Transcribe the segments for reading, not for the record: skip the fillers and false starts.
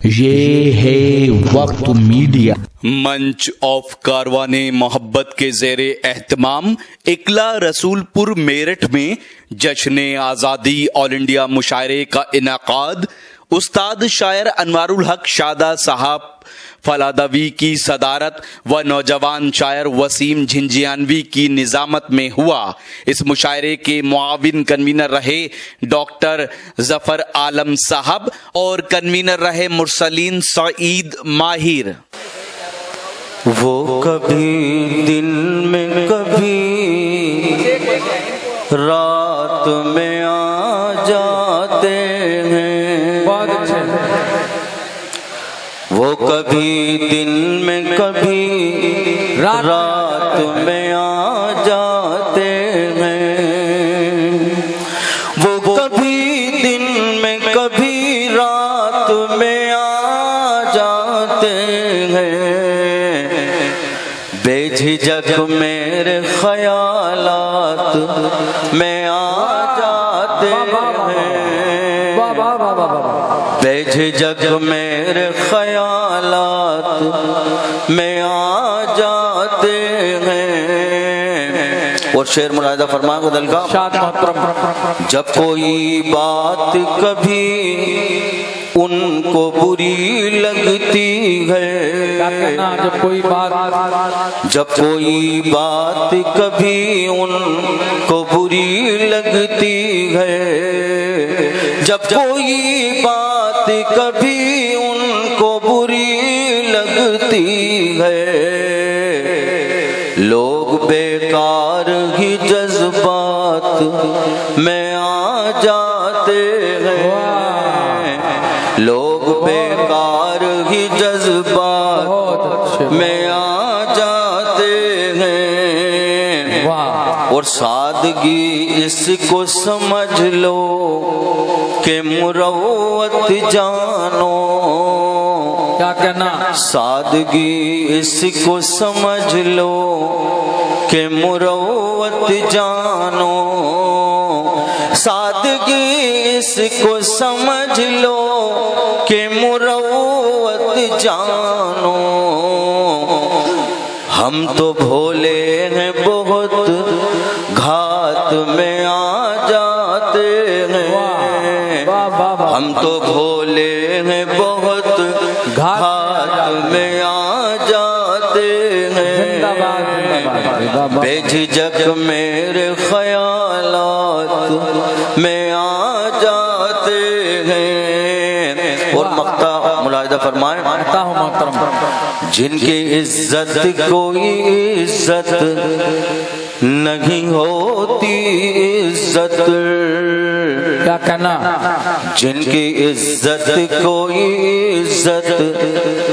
ये है वक्त मीडिया। मंच ऑफ कारवाने मोहब्बत के ज़ेरे एहतमाम इकला रसूलपुर मेरठ में जश्न आज़ादी ऑल इंडिया मुशायरे का इनाकाद उस्ताद शायर अनवारुल हक शादा साहब फलादवी की सदारत व नौजवान शायर वसीम झिंझियानवी की निजामत में हुआ। इस मुशायरे के मुआविन कन्वीनर रहे डॉक्टर जफर आलम साहब और कन्वीनर रहे मुरसलीन सईद माहिर। वो कभी दिन में कभी रात में आ जाते हैं, बहुत अच्छे। वो कभी दिन में कभी रात में आ जाते हैं, वो कभी दिन में कभी रात में आ जाते हैं। बेझिझक मेरे ख्यालात में आ जाते हैं, बेझिझक मेरे ख्यालात में आ जाते हैं। और शेर मुरादा फरमा बदल का जब कोई बात कभी उनको बुरी लगती है, जब कोई बात कभी उनको बुरी लगती है, जब कोई बात कभी उनको बुरी लगती है, लोग बेकार ही जज्बात में आ जाते हैं, लोग बेकार ही जज्बात में आ जाते हैं। और सादगी इसको समझ लो कि मुरव्वत जानो, क्या कहना, सादगी इसको समझ लो कि मुरव्वत जानो, सादगी इसको समझ लो कि मुरव्वत जानो। हम तो भोले हैं बहुत घात में आ जाते हैं, हम तो भोले हैं बहुत घात में आ जाते हैं। बेझिझक मेरे ख्यालात में आ जाते हैं। और मक्ता मुलाहिदा फरमाए, जिनकी इज्जत कोई इज्जत नहीं होती, इज्जत क्या कहना, जिनकी इज्जत कोई इज्जत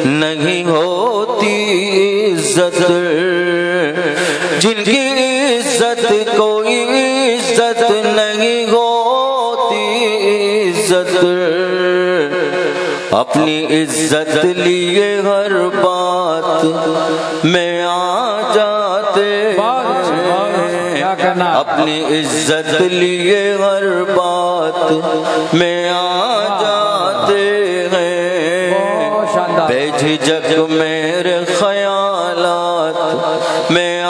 नहीं होती, इज्जत जिनकी इज्जत कोई इज्जत नहीं होती, इज्जत अपनी इज्जत लिए हर बात में आ जाते हैं, अपनी इज्जत लिए हर बात में आ जाते हैं। बेझिझक मेरे ख्यालात में आ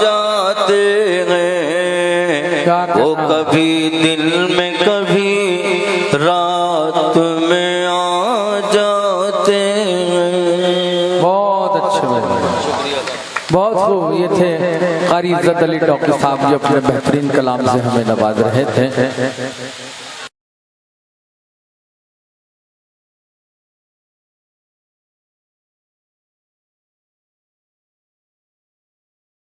जाते हैं, वो कभी दिन में कभी रात में आ जाते हैं। बहुत अच्छे भाई, बहुत खूब। ये थे कारी इज़्ज़त अली डॉक्टर साहब जो अपने बेहतरीन कलाम से हमें नवाज रहे थे।